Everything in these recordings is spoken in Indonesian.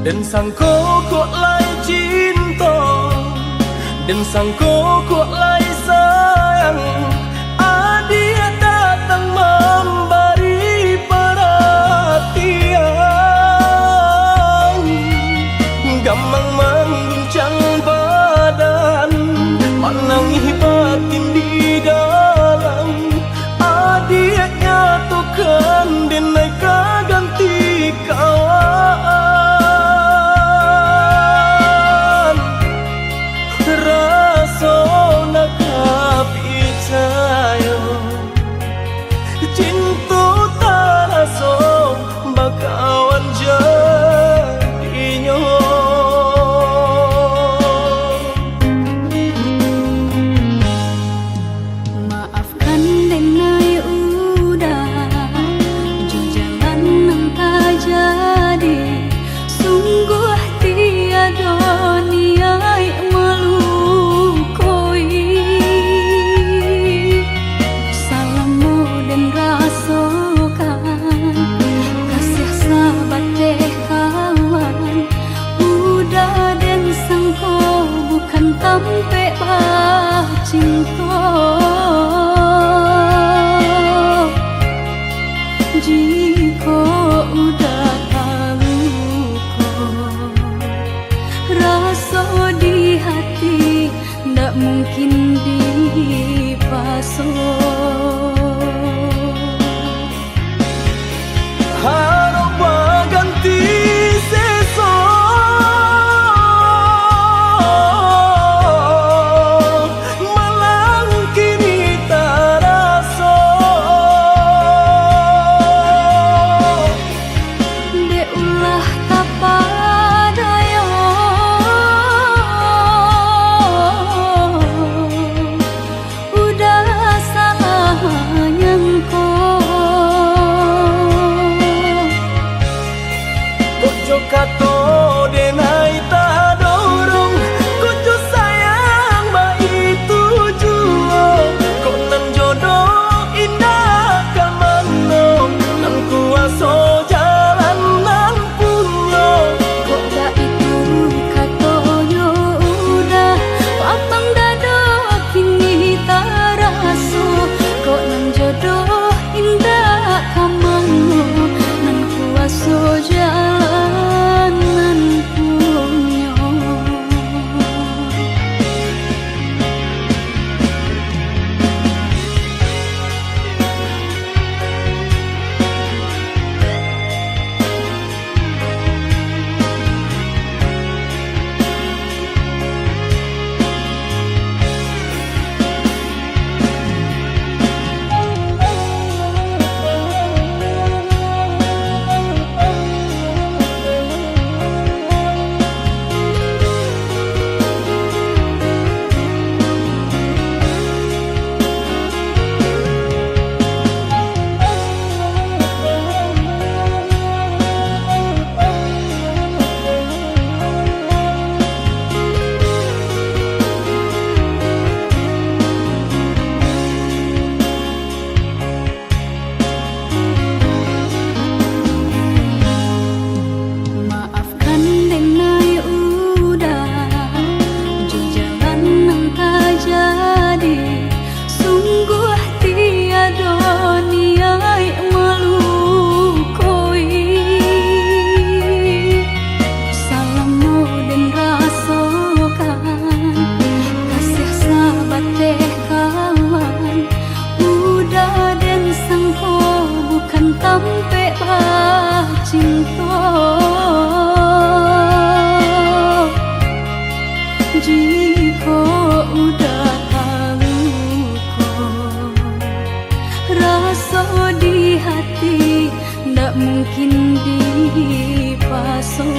Dan sangko kok lai cinta, dan sangko kok lai sayang. Dia datang memberi perhatian, gampang mengguncang badan, menangis batin di dalam. Dia nyatukan denai ganti kawan. Rasa nak percaya cinta tak rasa bakawan jadinya. Maafkan denai udah jauh jalan yang tak jadi. Sungguh tiada niat melukoi. Salahmu dan rasakan kasih sahabat deh kawan. Udah dan sangko bukan tampe bah cinta. Jika udah tahu kok rasa di hati ndak mungkin dipasung. Harap ganti seso, malang kini tak rasa. Dek ulah kapadaya, udah salah nyangko. Kojo kato denai tak dorong, kojo sayang ba itu jua. Kok nan jodoh indah kamano, nan kuaso jalan nan punya. Kok dah itu katonyo udah papang dado kini tak raso. Kok nan jodoh indah kamango, nan kuaso jalan nan punya. Maafkan denai udah jauh jalan yang tak jadi. Sungguh tiada niat melukoi. Salahmu dan rasakan kasih sahabat deh kawan. Udah dan sangko bukan tampe bah cinta. Jika udah tahu kok rasa di hati ndak mungkin dipasung.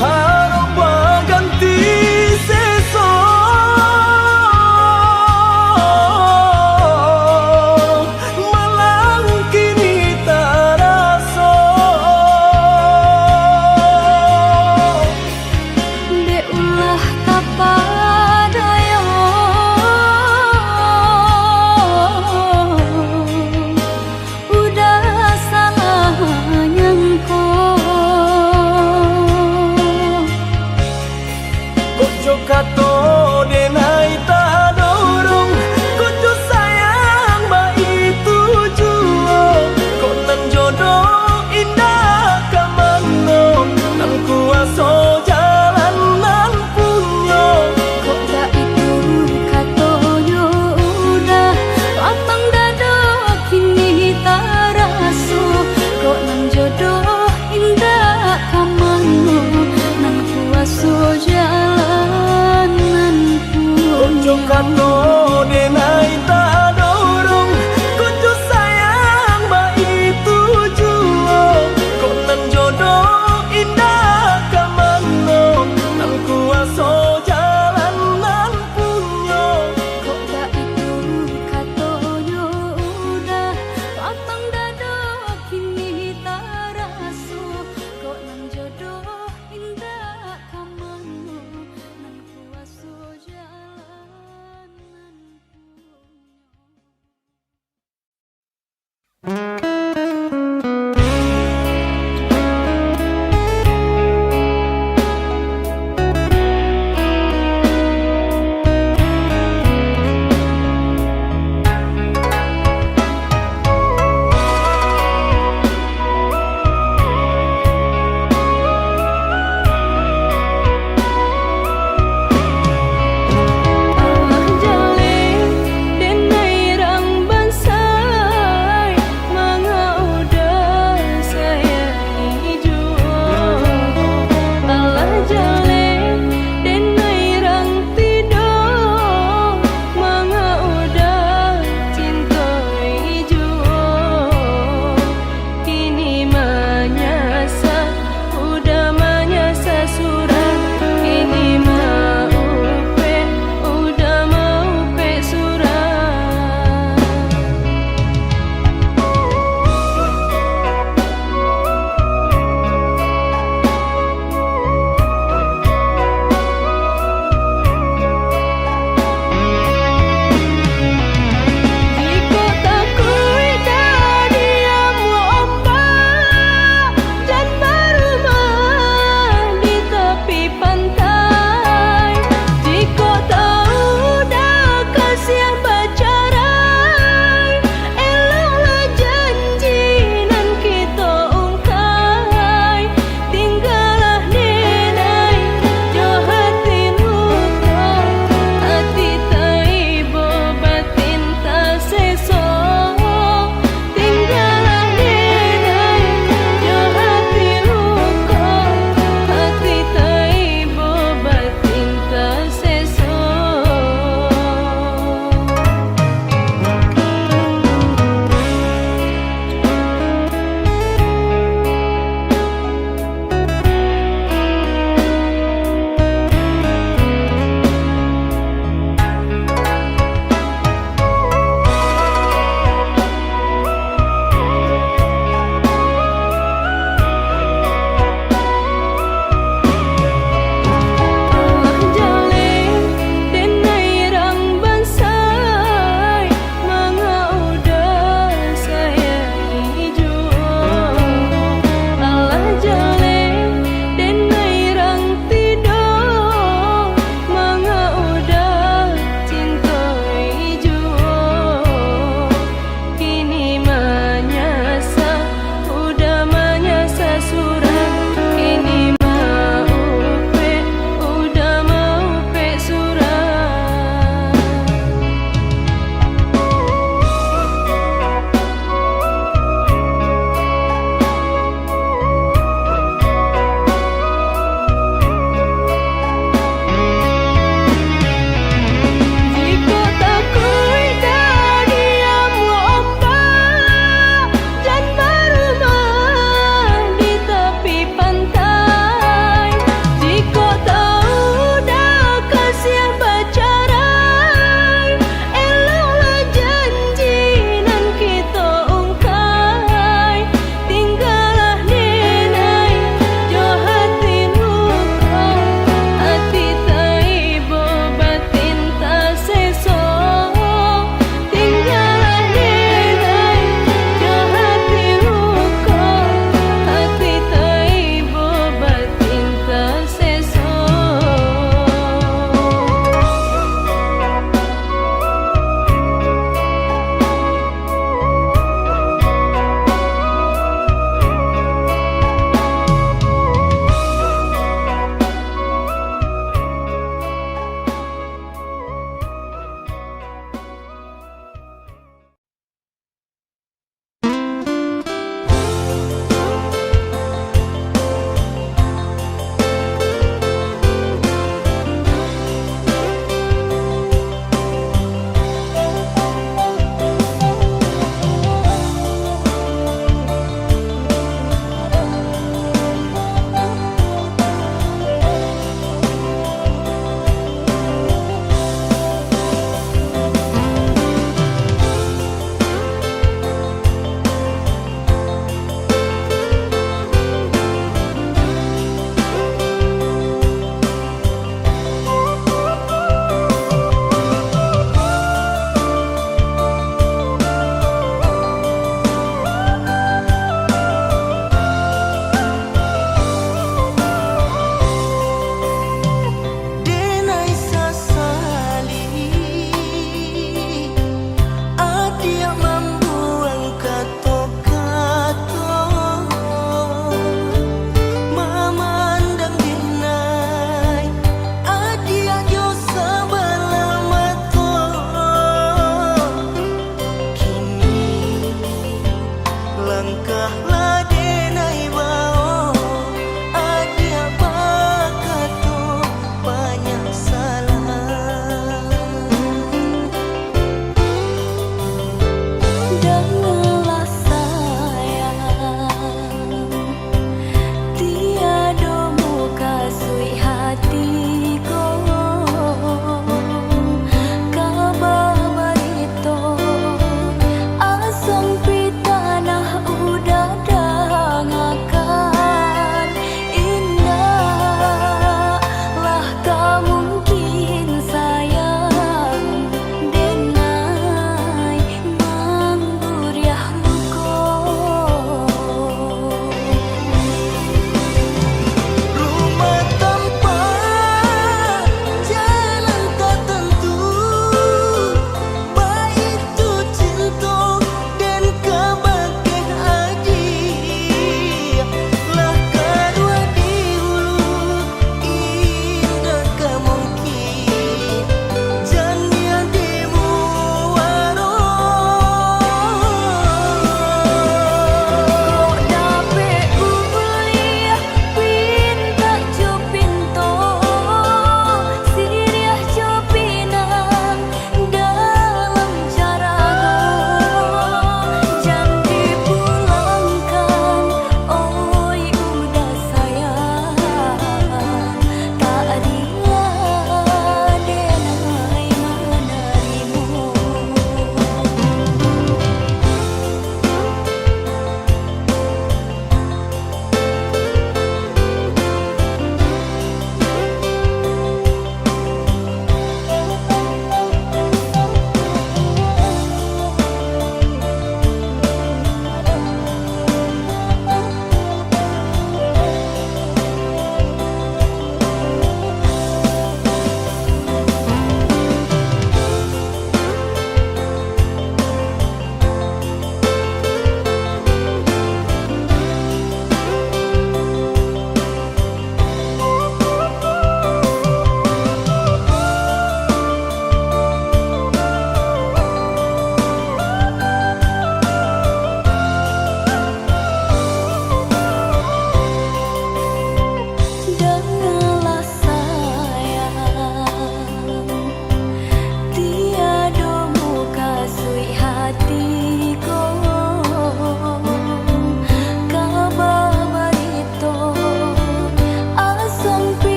Harap ganti seso, malang kini tak rasa. Dek ulah kapadaya, udah salah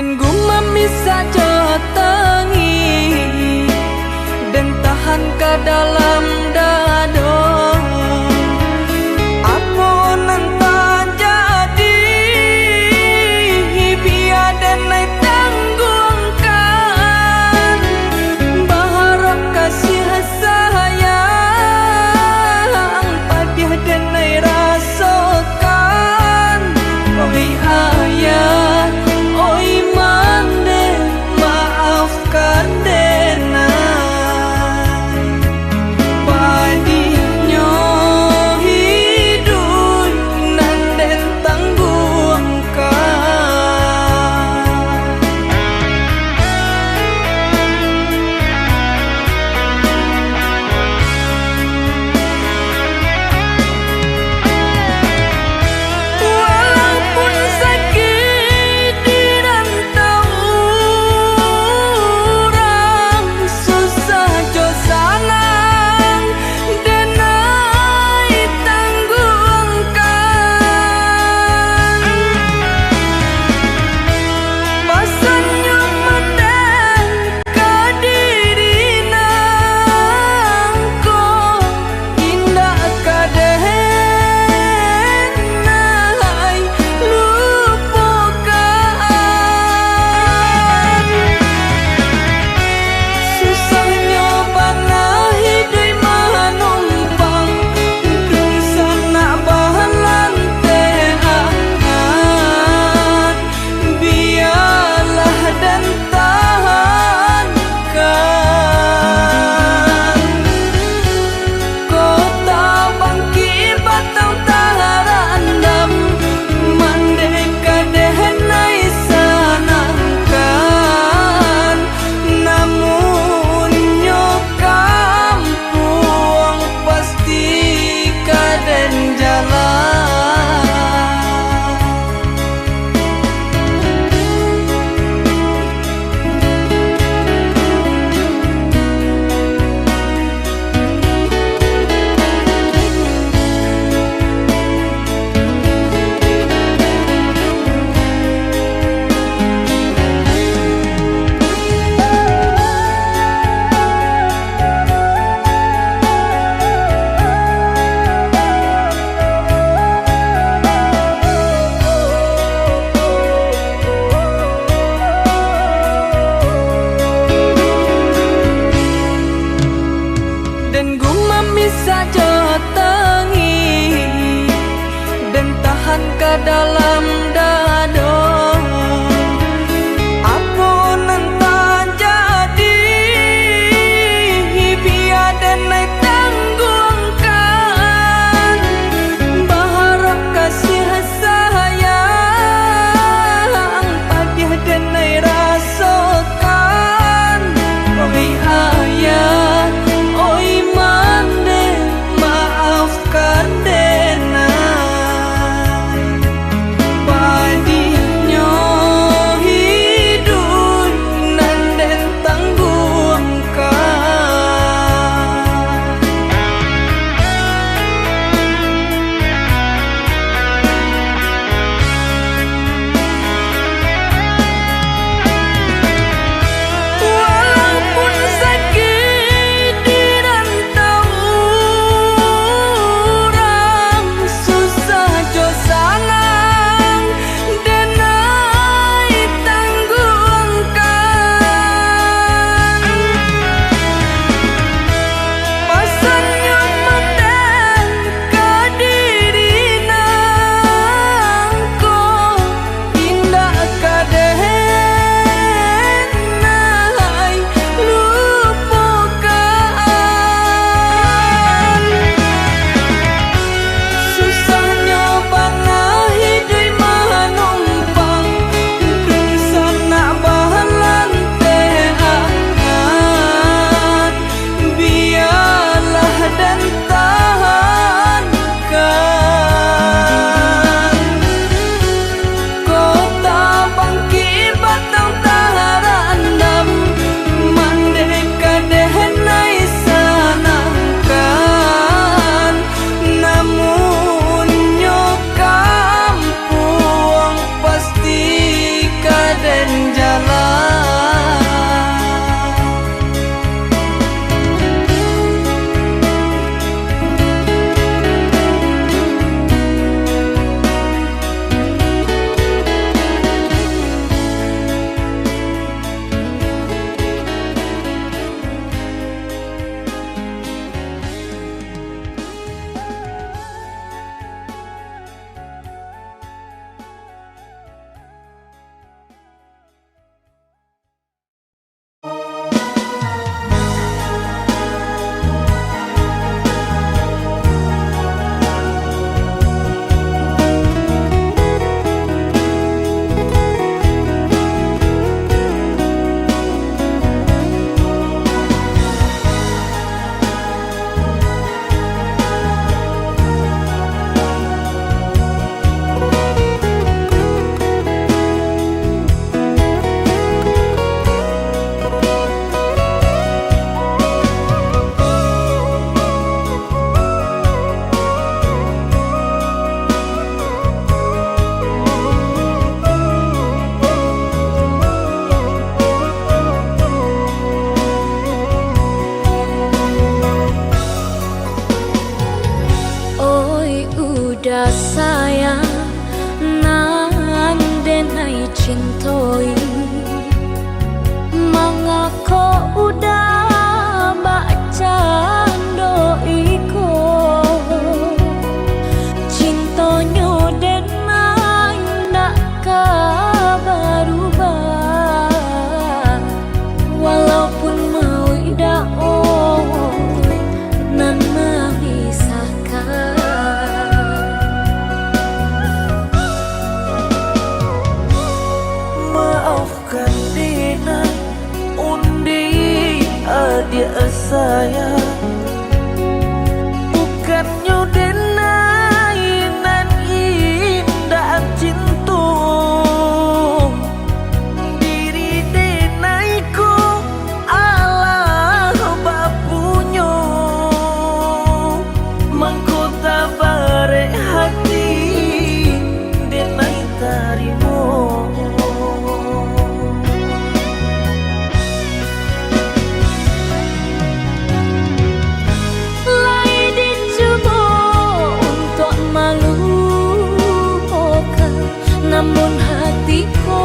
dan gumami saja tangi dan tahan ke dalam dada. Apa nanti jadi biar dan naik tanggungkan baharap kasih sayang padiah dan naik rasakan. Oi ayah, oi mande, maafkan denai cintoi mangako udah baca doiko cintonyo denai nak berubah walaupun mau idao nan memisahkan. Maafkan Dina undi adik saya bukannya denai nan indah cintu diri denaiku Allah bapunyo mangkota bare hati denai tarimo. Namun hatiku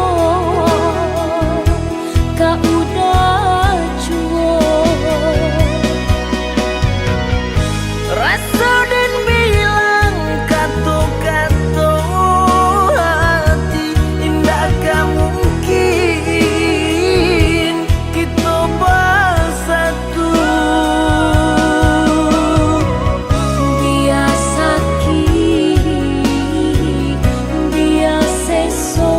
kau udah cuek Rasa dan bilang kata-kata hati indah gak mungkin kita bersatu. biasa ki biasa so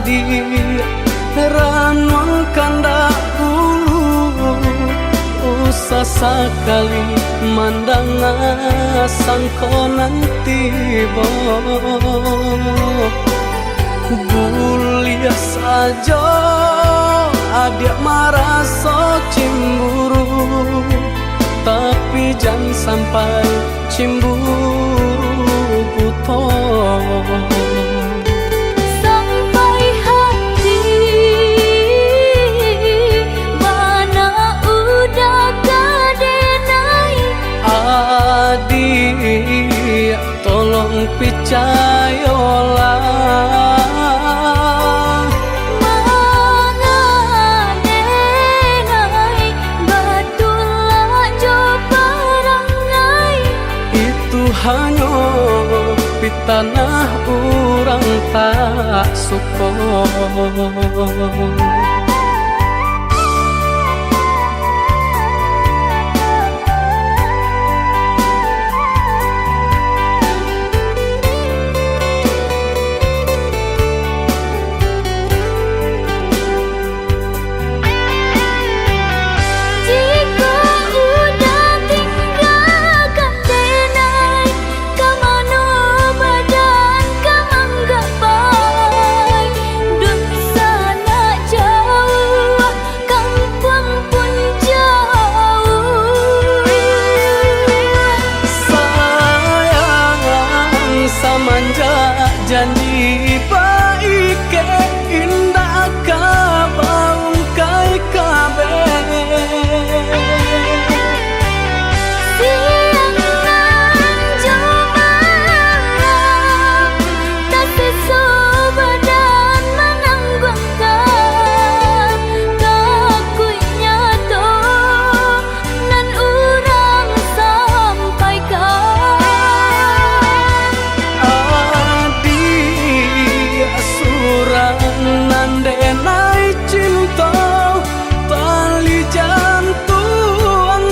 adi ranong kandak ulu usah sekali mandang sangko nanti bo Bulia saja adik merasa cemburu tapi jangan sampai cemburu buto sampai hati mana udah kadenai adik tolong percayalah hanya di tanah orang tak suka janji baik ke indah kabaung kai kabe siang nan jumalang tak sesubadan menanggungkan kakunya to nan urang sampaikan nandenai cinta tali jantung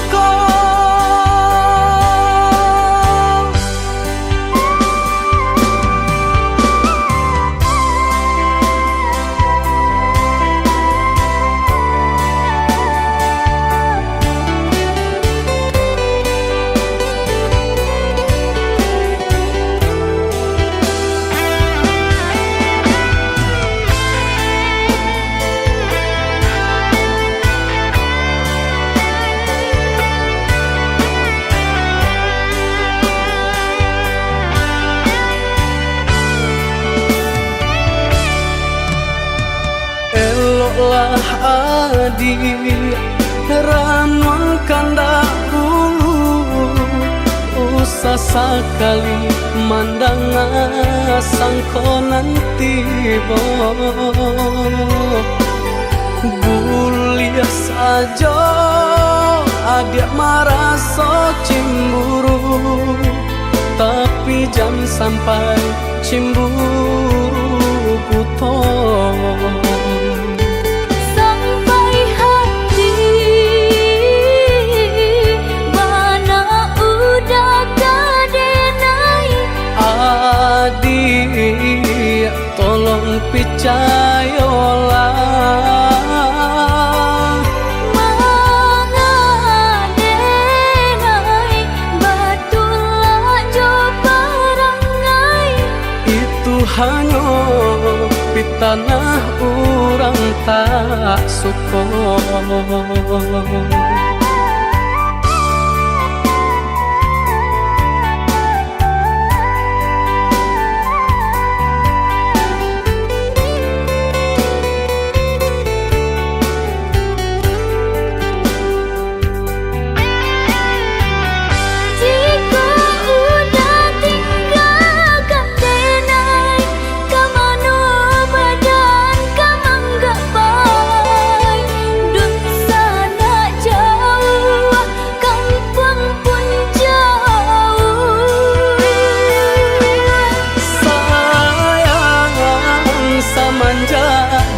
lah adik ranong kandak ulu usah sekali mandang sangko nanti bo Bulia saja adik merasa cemburu tapi jangan sampai cemburu buto adik tolong percayalah mengadenai batulah jo perangai itu hanya di tanah orang tak suka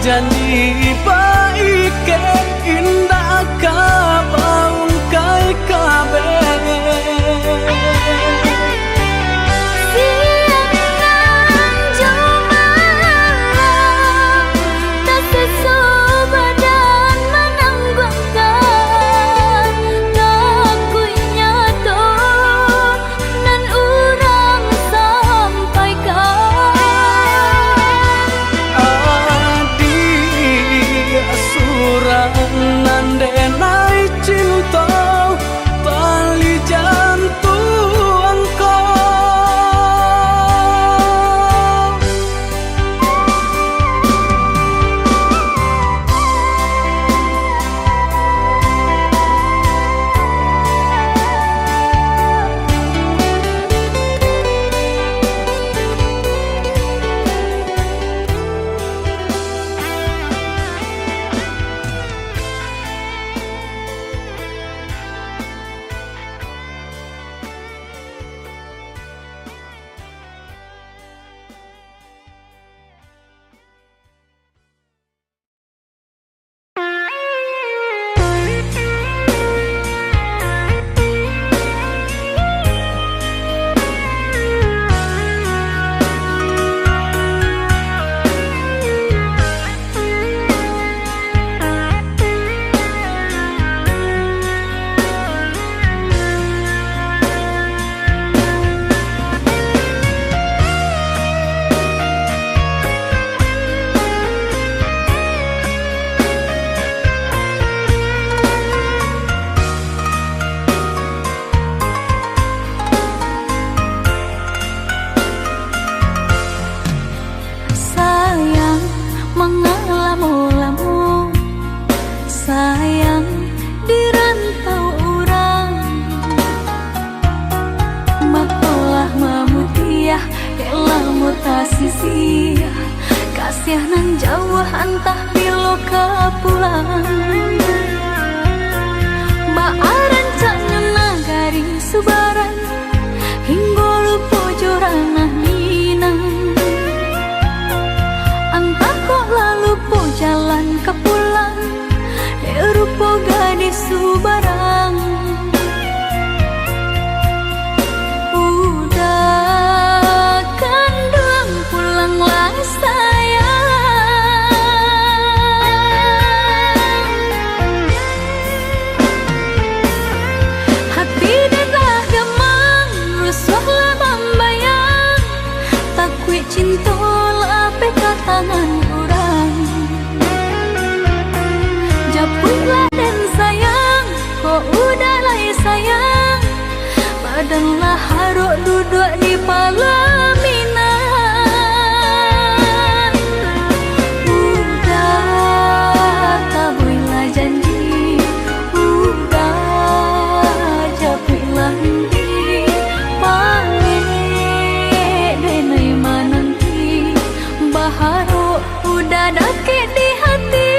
janji baik ke indah kabaung kai kabe siang nan jumalang mutasi sia kasih nan jauh antah bilo ke pulang baaran caknya nagari subaran hingga lupa jorana minang antah kok lalu po jalan ke pulang rupa gadis subarang udah kandung pulanglah sayang hati dah gemang rusuhlah membayang takwi cinta lah peka tangan orang japulah dan sayang kok udah lah sayang badanlah haruk duduk di palaminan udah tabuilah janji udah japuilah nanti panggil denai mananti baharu udah dakit di hati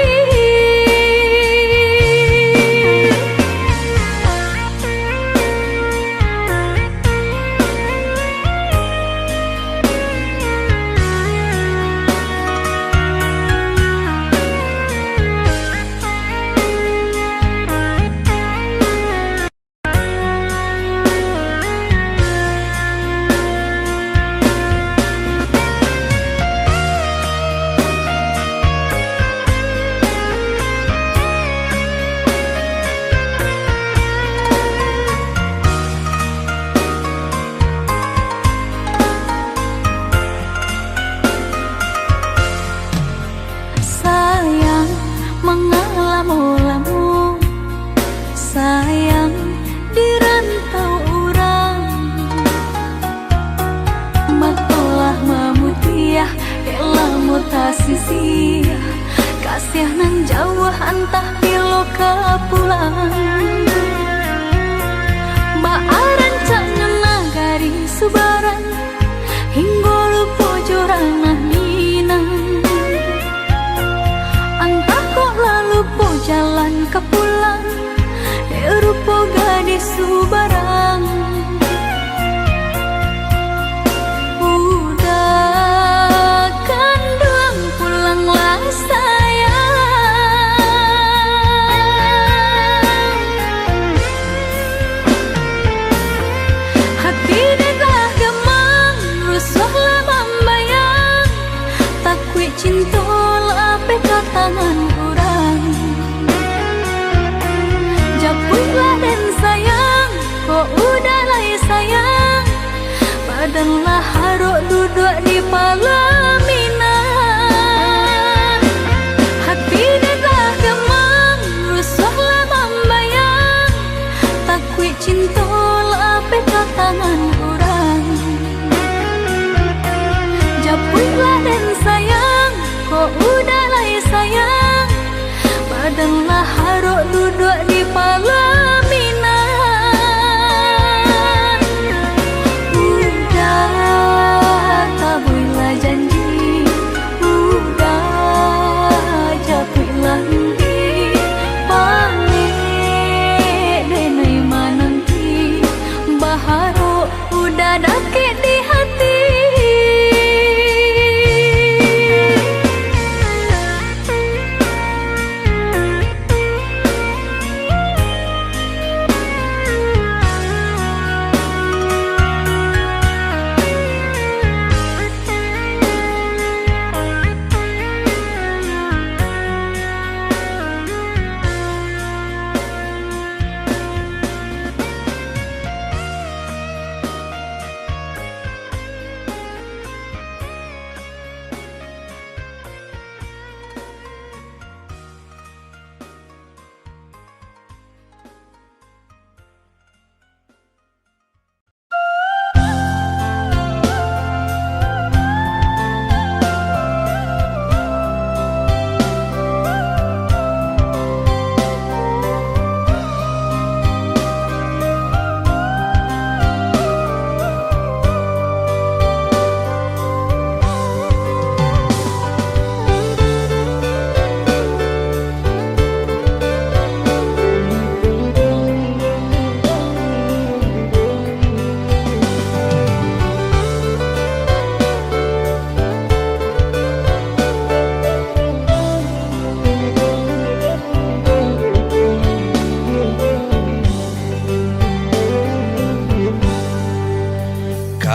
mengalami-lamu sayang di rantau orang matolah memutiah elah mutasi sia kasih nan jauh antah bilo ke pulang baaran caknya nagari subaran hingga lupa jorana minang lupa jalan ke pulang rupa gadis subarang udah kandung pulanglah sayang hati dah gemang rusuhlah membayang takwi cinta lah peka tangan japulah dan sayang kok udah lah sayang badanlah haruk duduk di palaminan hati dah gemang rusuhlah membayang takwi cinta lah peka tangan orang japulah dan sayang kok udah lah sayang badanlah haruk duduk di palaminan udah tabuilah janji udah japuilah nanti panggil denai mananti baharu udah dakit di hati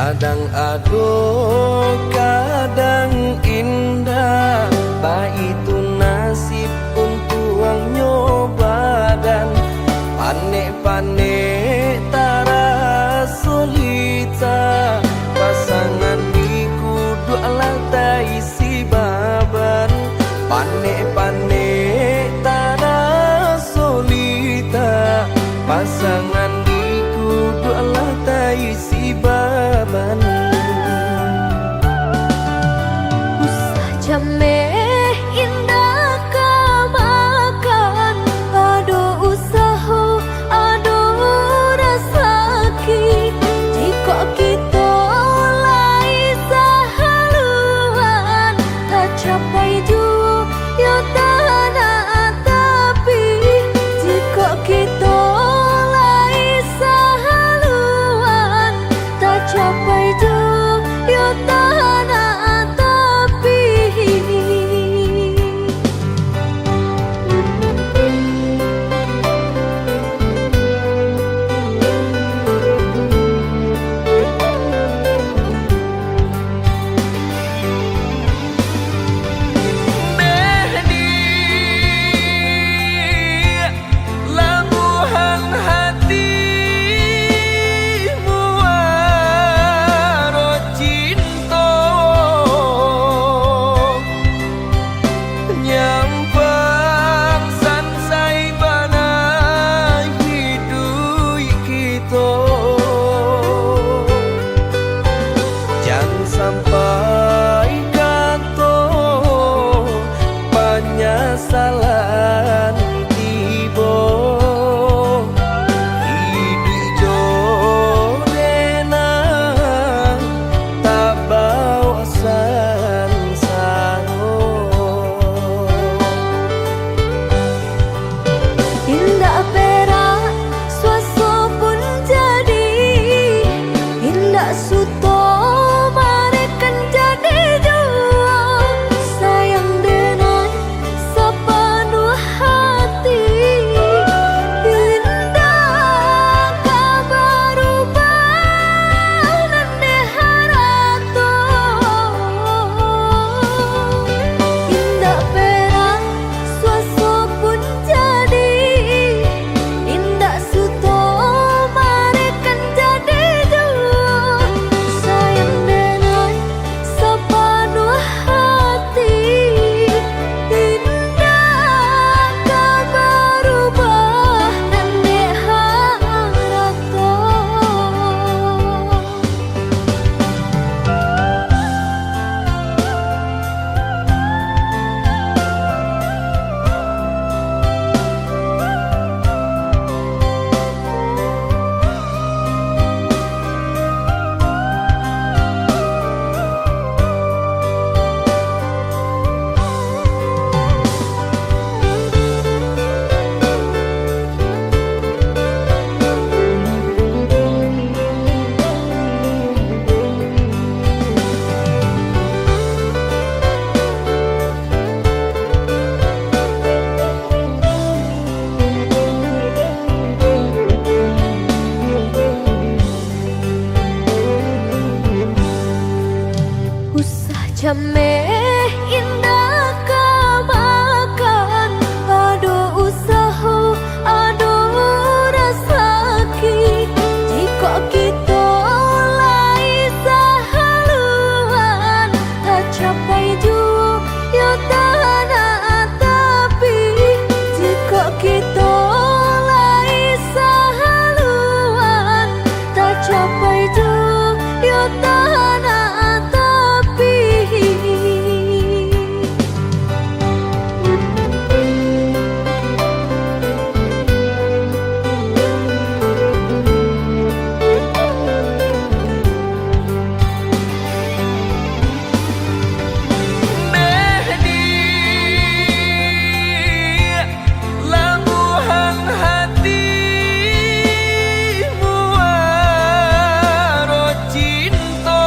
Kadang aduh, kadang indah, baik itu nasib untuk ang nyoba dan panik-panik tara solita. Pasangan di kudu lantai si baban, panik-panik tara solita. Pasangan di kudu lantai si baban. Usah jameh indah kamakan, aduh usaha, aduh rasaki. Jika kita lai sahaluan, tak capai juga tanah tapi. Jika kita lai sahaluan, tak capai juga tanah tapi. Labuhan hatimu waro cinta, nyampang sansai bana hidup kita. Jangan sampai kata penyesalan tiba. Hidup jodena tak bawa sansaro. Indah perak suasa pun jadi, indah suto marekan jadi jua. Sayang dengan sepenuh hati, indah kabar ubah nande harato. Indah perak suasa pun jadi, indah suto marekan jadi jua. Sayang dengan sepenuh hati, indah kabar ubah nande harato. Usah jameh indah kamakan, aduh usaha, aduh rasaki. Jika kita lai sahaluan, tak capai juga tanah tapi. Jika kita lai sahaluan, tak capai juga tanah tapi. Labuhan hatimu waro cinta,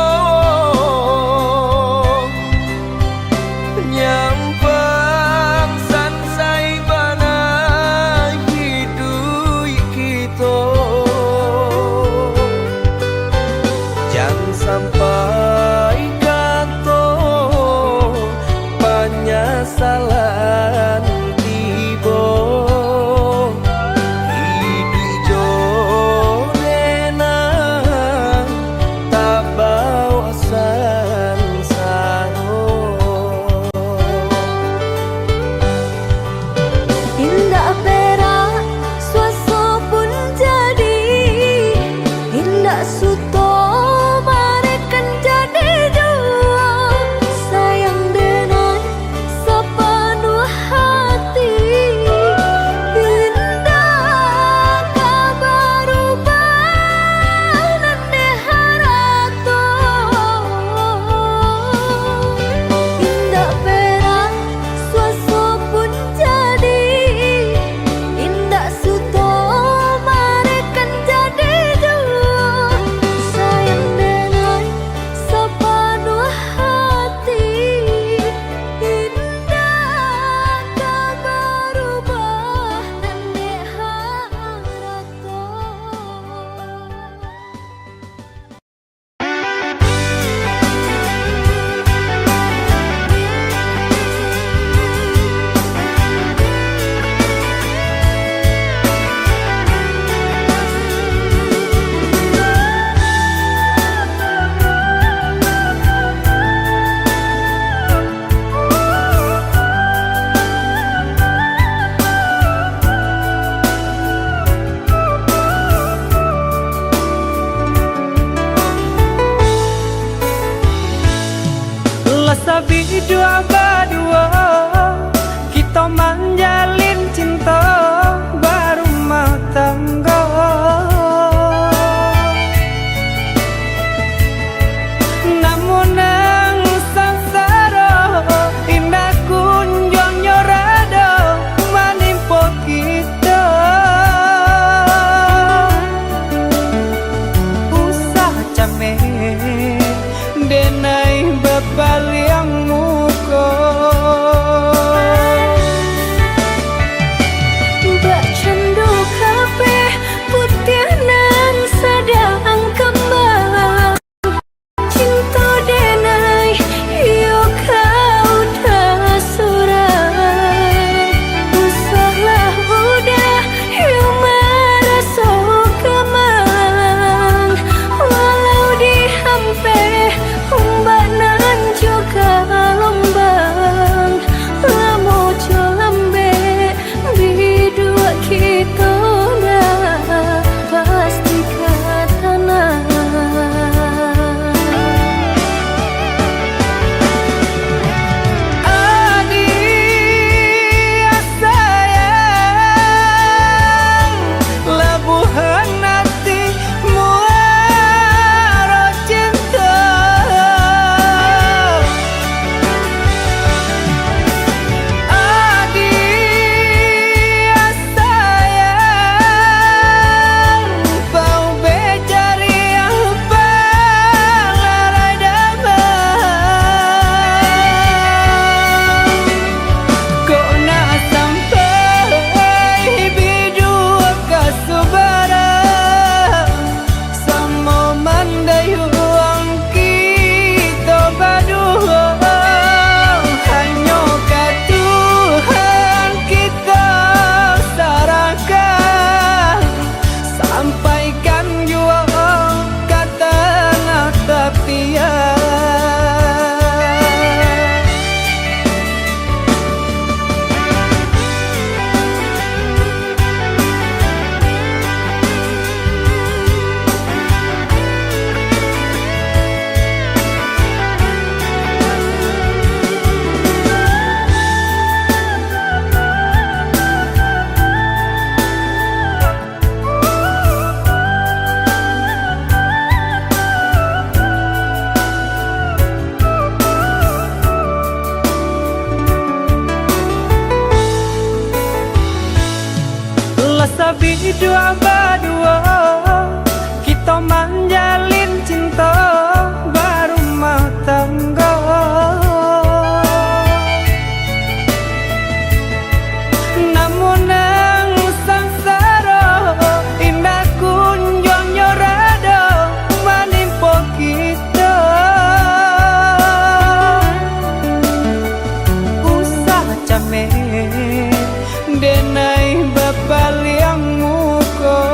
sabi dua berdua kita menjalin cinta berumah tangga. Namun nang sangsara indah kunjung nyorada menimpa kita. Usah came denai bebaliang muka. Bak candu kafe putih nan sedang kembang. Cinta denai yo kau dah surang. Usahlah udah yo merasa kemang. Walau di hampe ombak nan juga lombang. Lamo lambe bidua kita dah pasti ke tanah. Adik sayang lebuhan hati muara cinta. Adik sayang bau becari yang balarai damai. Kau nak sampai bidua kasubara sama mandayuang kita berdua. Hanya ke Tuhan kita serahkan, sampaikan jua ke tengah tepian. Sabi dua berdua kita menjalin cinta berumah tangga. Namun nang sangsara indah kunjung nyorada menimpa kita. Usah came denai bebaliang muka.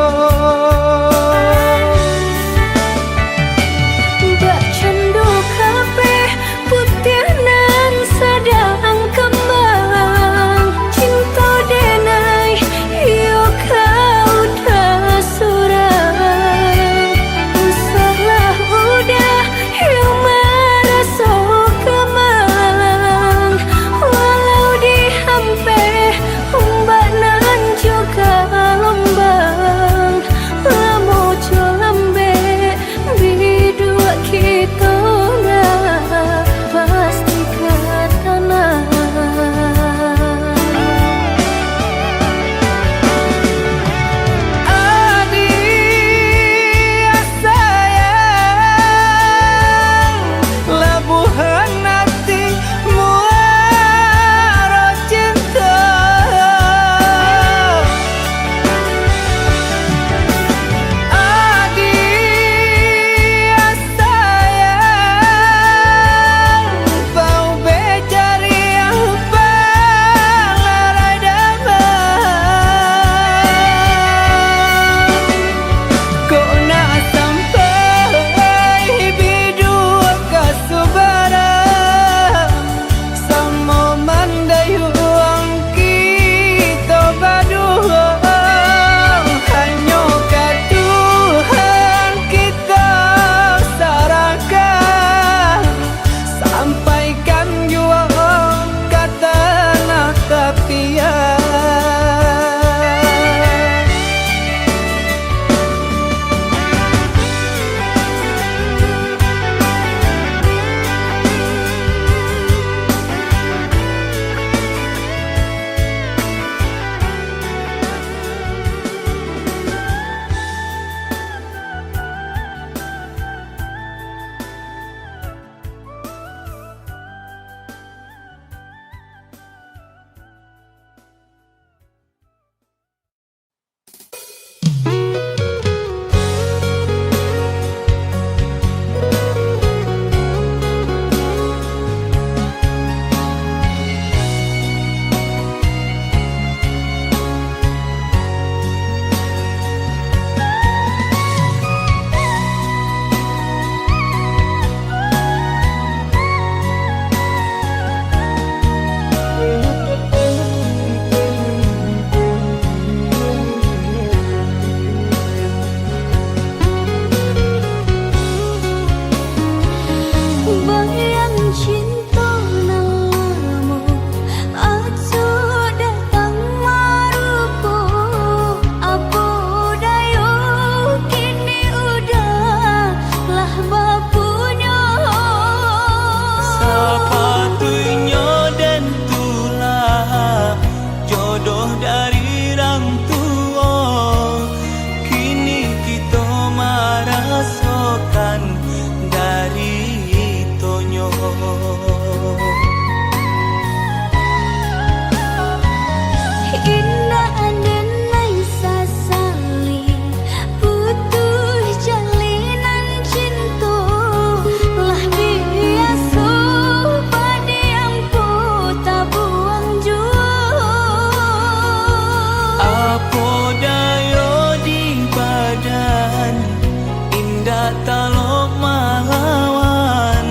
talok malawan.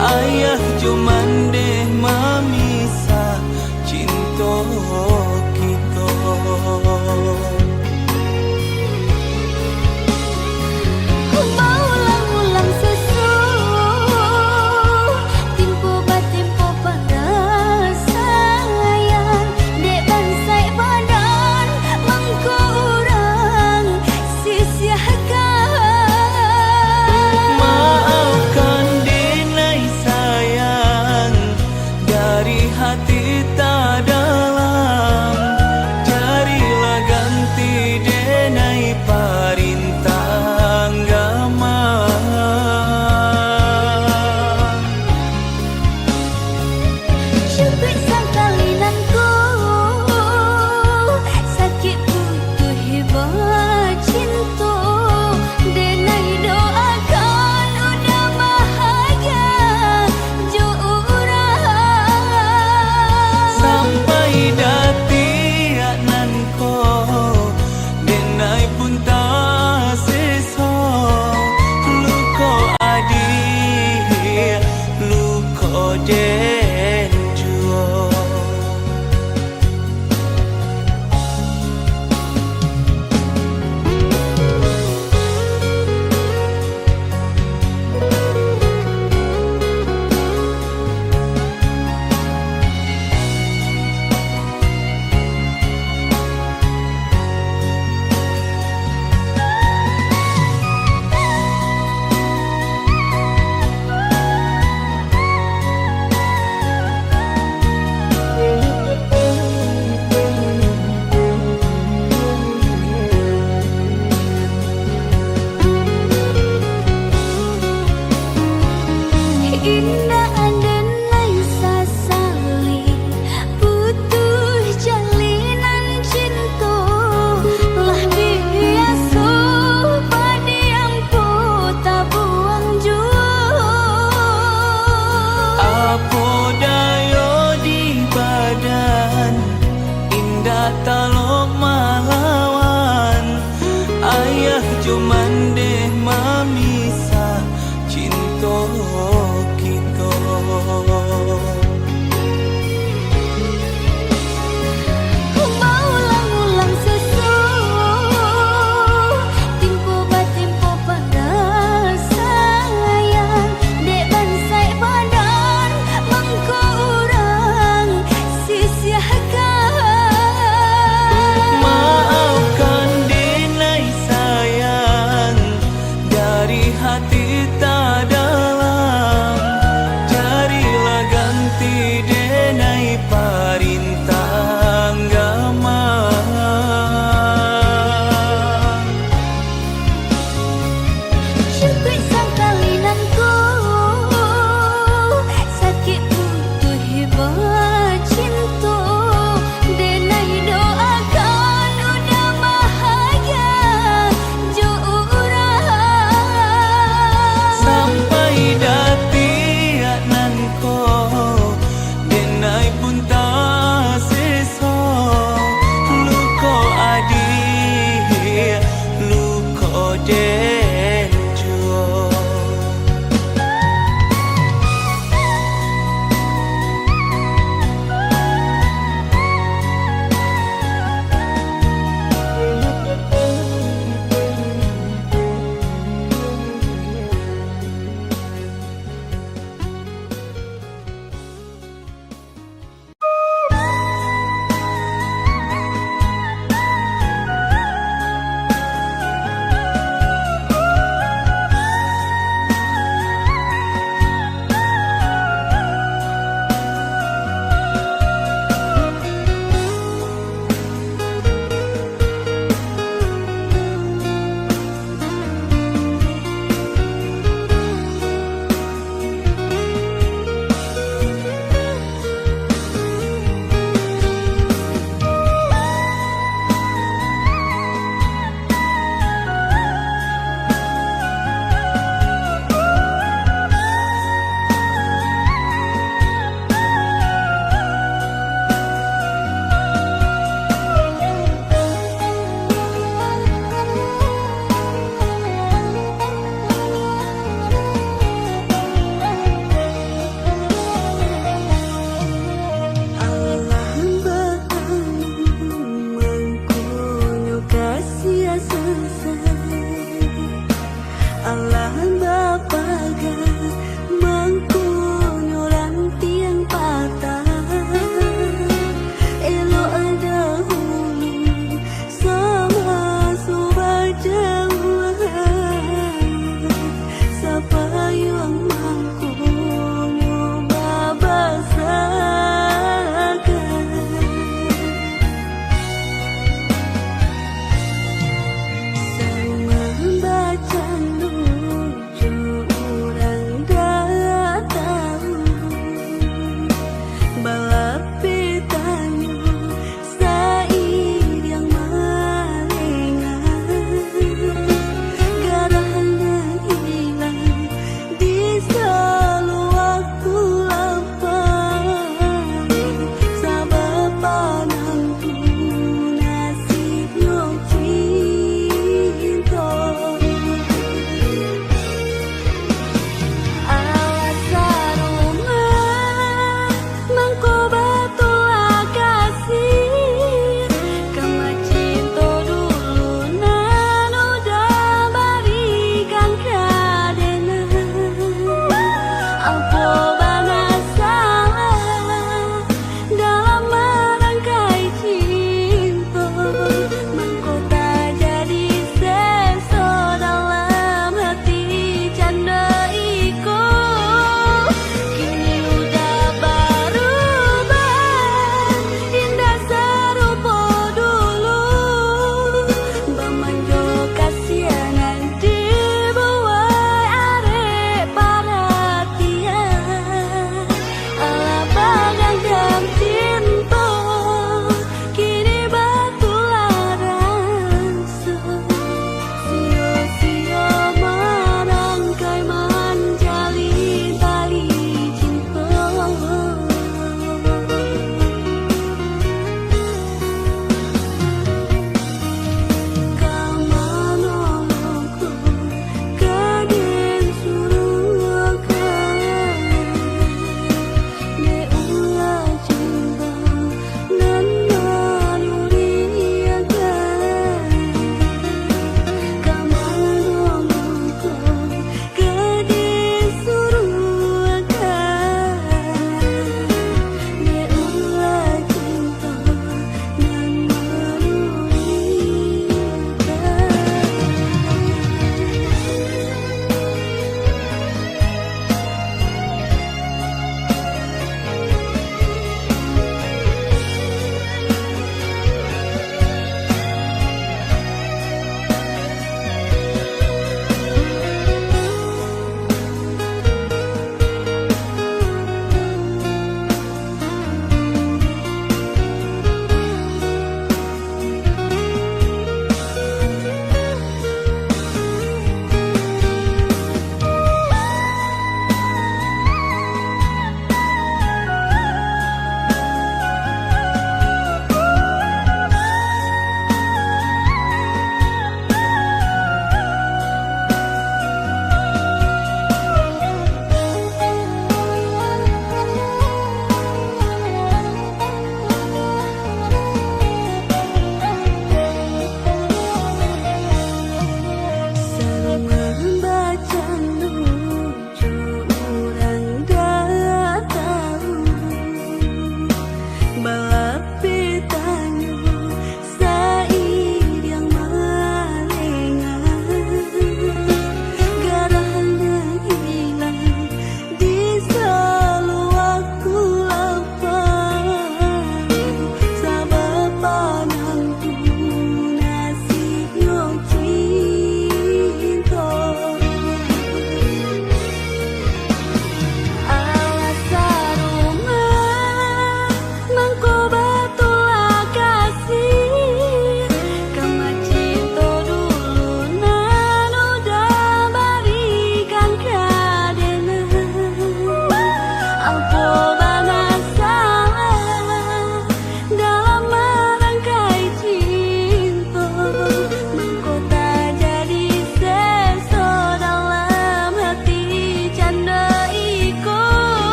Ayah cuman deh memisah cinta kita. Maulang-ulang susu timpo batimpo pada sayang. Dek bansai badan mangko urang sia-siakan. Maafkan denai sayang dari hati tak dalam. Carilah ganti denai parintang gama. Syukur sang kalinanku sakit putuh hebat cinta. Denai doakan udah bahagia jo urang. Sampai dati nanko denai pun tak seso. Luko adik luko den juo. Indah denai sasali putuh jalinan cinta. Lah biasa padiam po tabuang jua. Apo dayo di badan indah talok malawan. Ayah cuman deh memisah cinta kita. Maulang-ulang susu timpo batimpo pada sayang. Dek bansai badan mangko urang sia-siakan. Maafkan denai sayang dari hati tak dalam. Carilah ganti denai parintang gama. Syukur sang kalinanku sakit putuh hebat cinta. Denai doakan udah bahagia jo urang. Sampai dati nanko denai pun tak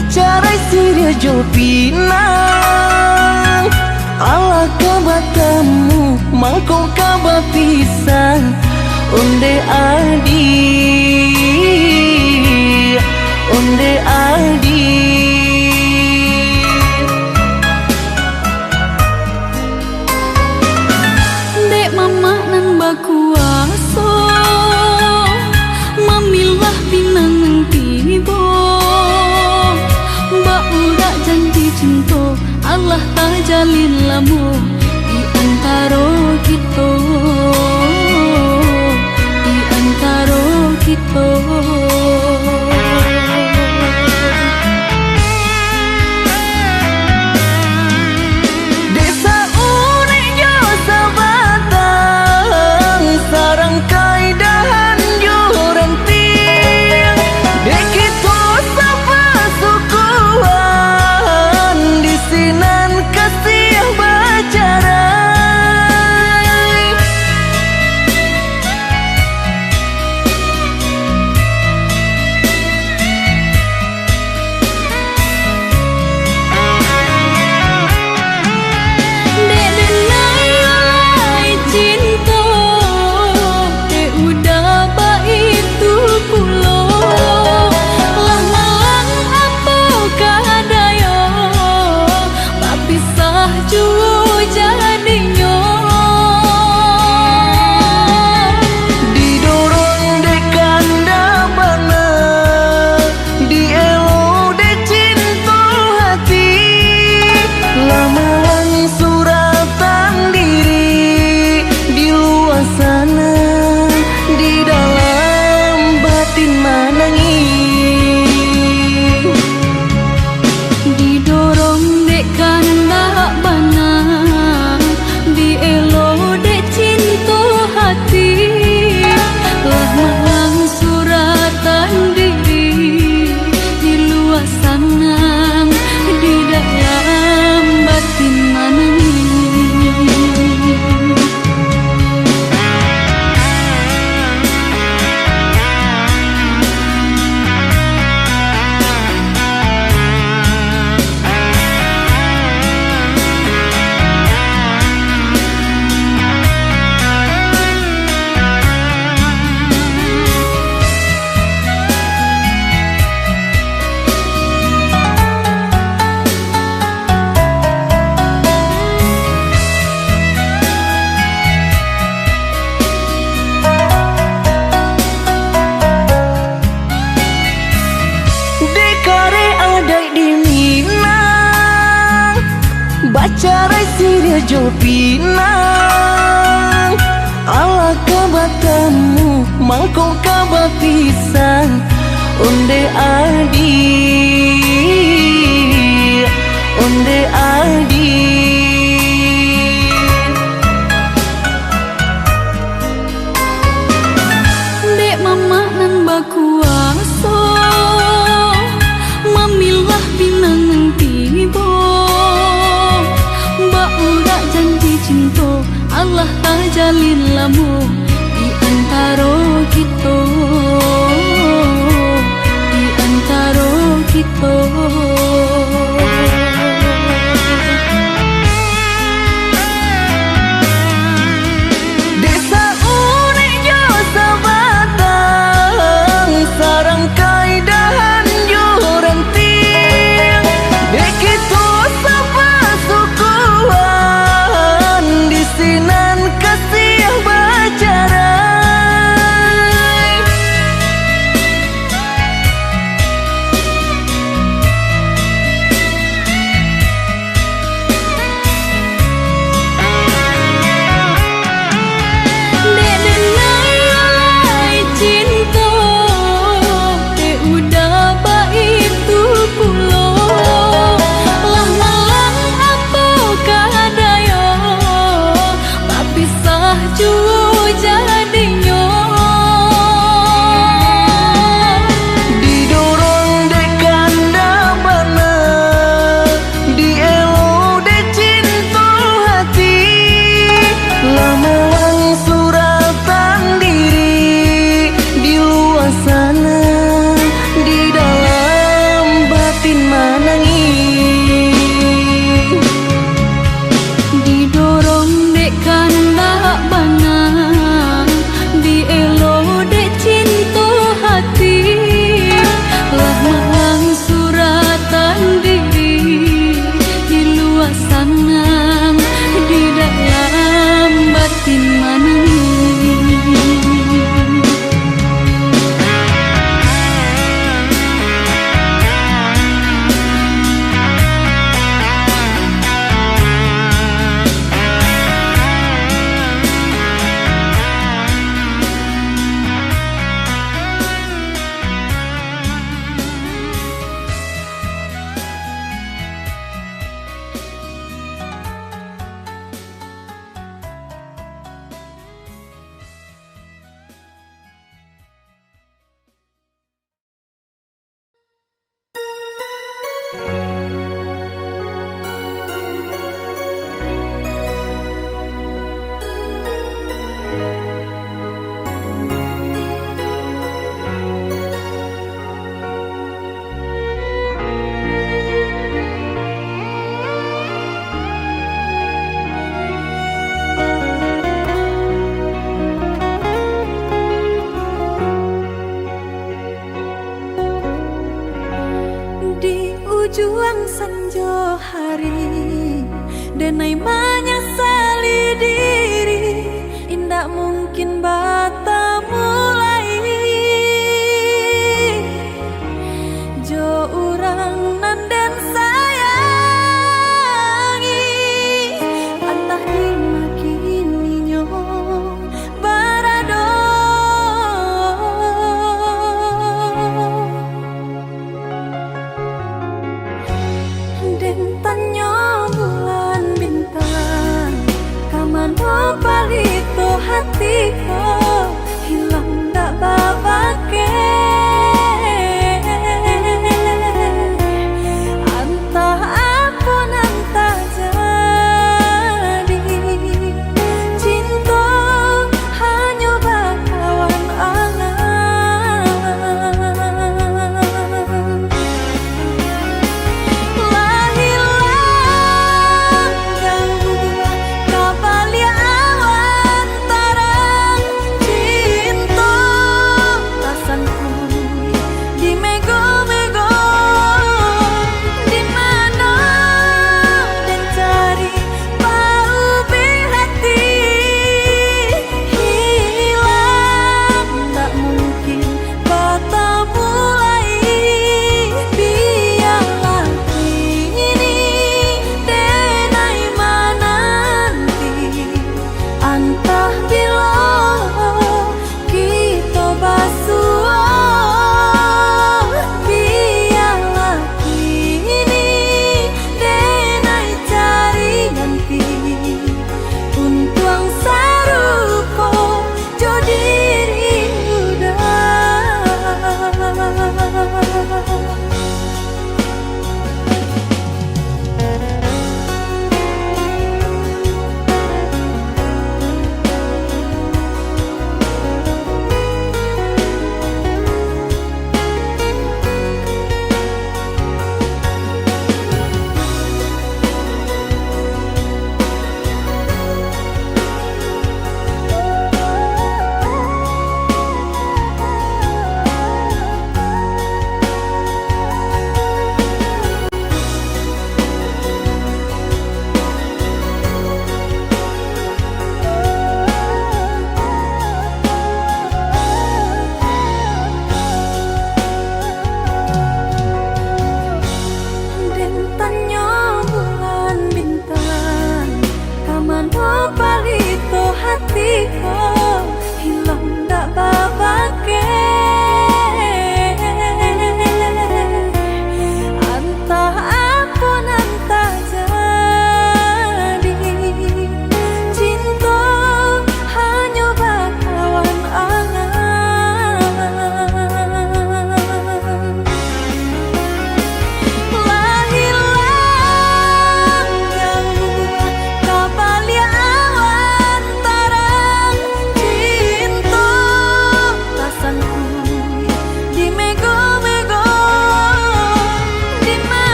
bacarai siria jo pinang ala kabatamu mangko kaba pisang onde adi onde adi dek mama nan bakuaso mamilah pinang nang tibo mbak urak janji cinta Allah tak jalin lamu di antara kita di antara kita. Desa unik jo sabatang sarang kaidahan jo renting dek kita sapa sukuan di sinan kasih bacarai Dek denai alai cinta dek udah baik tu pulo lah malang apa kadaya bak pisah jua jadinya didorong dek kanda bana dielo dek cinta hati lamaran suratan diri di luar sana di dalam batin menangis didorong dek kanda bana dielo dek cinta hati lah malang suratan diri di luar sana di dalam batin menangis. dekare adai di Minang bacarai siria jo pinang ala kabatamu mangko kaba pisang onde adi onde adi Dek mama nan bakuaso mamilah pinang nang tibo mbak urak janji cinta Allah tak jalin lamu di antara kita di antara sanjo hari denai menyesali diri indak mungkin bata mulai jo urang nanden sayangi antah dimakini nyo barado den tanyo bulan bintang kamano palito hatiku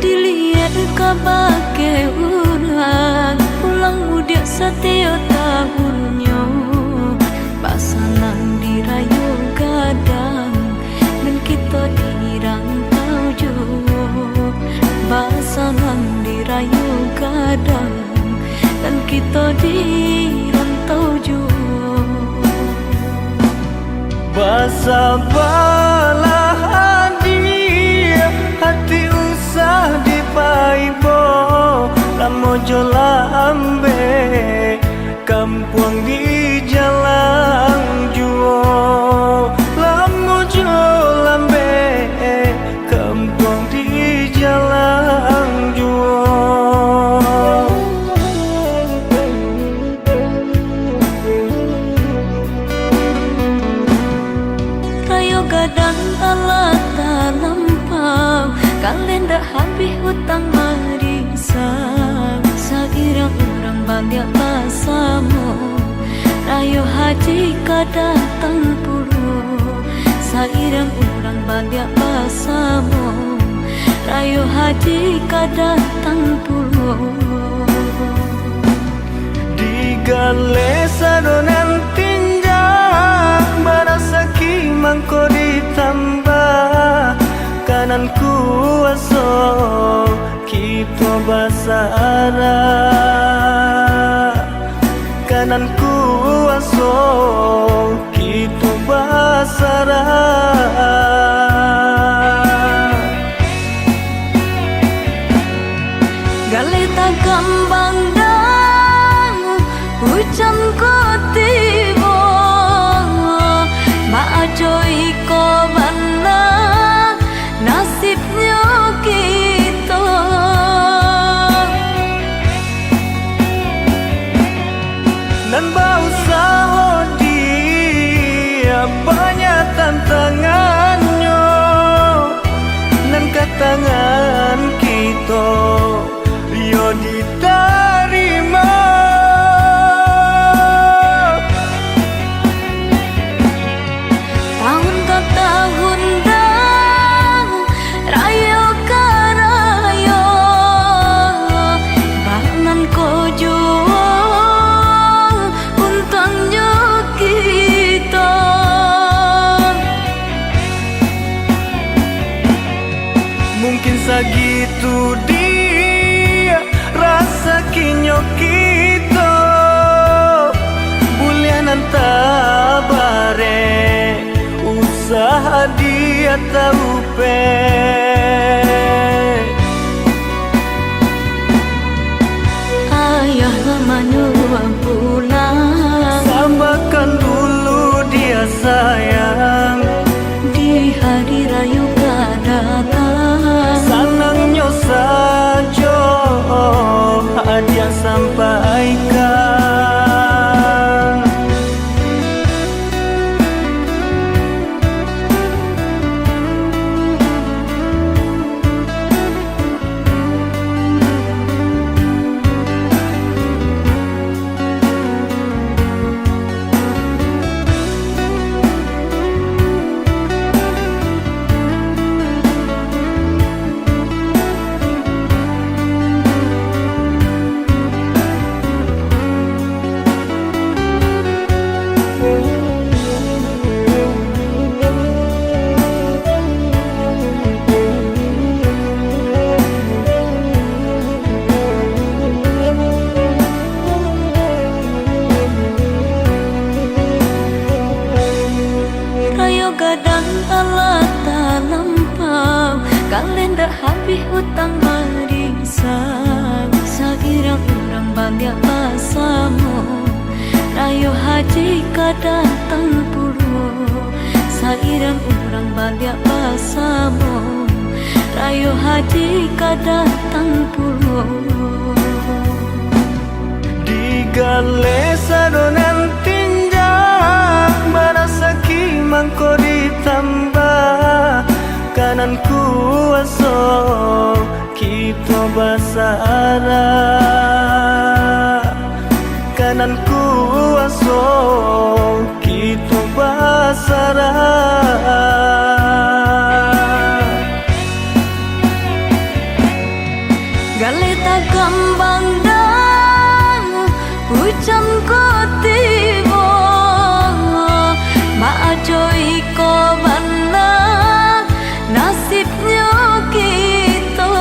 Dilihat kabake urang ulang mudik setiap tahunnya pasangan dirayu gadang dan kita dirantau jauh pasangan dirayu gadang dan kita dirantau jauh Basa balahan dia hati usah dipaibo lamojo lambe kampung di jalan juo lamojo lambe kampung di jalan juo Rayo gadang alat lampau kalian dah habis hutang marisan Sairang orang banyak pasamu Rayo haji kadatang puluh Sairang orang banyak pasamu Rayo haji kadatang puluh Digale sadonan tinjak barasaki mangko ditambah kanan kuaso kita basara kanan kuaso kita basara Galeta gambang dang hujan kotibo maajoi ko bana nasibnya kita nan bau saho dia banyak tantangannya nan katangan kita yo diterima tahun ke tahun dah rayo ke rayo bangan ko juang untangnya kita mungkin segitu dia rasa kinyo kita bulianan tabare usaha dia taupe ayah lamanya pulang sambakan dulu dia sayang di hari rayu datang senangnya saja hadiah sampaikan gadang alat lampau kalian dah habis hutang marisan Sairang orang banyak pasamu Rayo haji kadatang puluh Sairang orang banyak pasamu Rayo haji kadatang puluh Digale sadonan tinjak barasaki mangko ditambah kanan kanan kuasa kita basara, kanan kuasa kita basara. Galeta gambang dan hujan kotibo Maajoi ko bana nasibnya kita.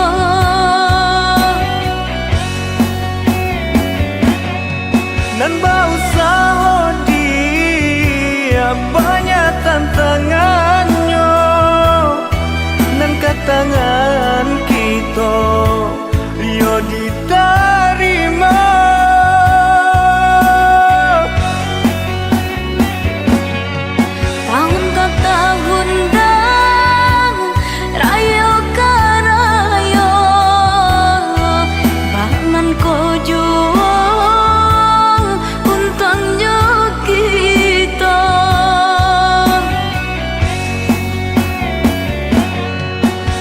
Dan bausaha dia banyak tantangannya, dan katangan kita yo diterima. Tahun ke tahun dan rayo ke rayo Bangan ko juang untungnya kita.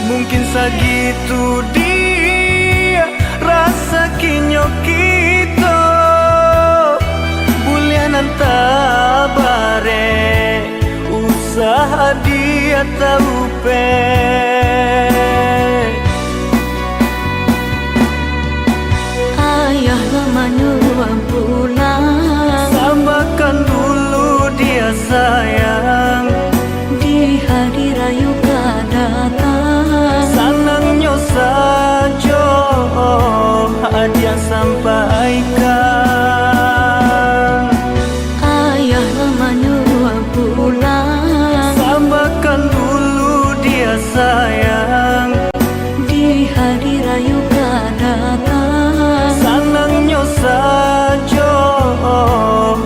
Mungkin segitu dia rasa kinyo kita, bulianan tabare usaha dia taupe. Ayah lama nyuruh pulang, Sabarkan dulu dia sayang, di hari rayu gak datang. senangnya saja hadiah sampaikan. Ayah lama nyuruh pulang, Sabarkan dulu dia sayang, di hari rayu gak datang. senangnya saja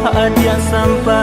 hadiah sampaikan.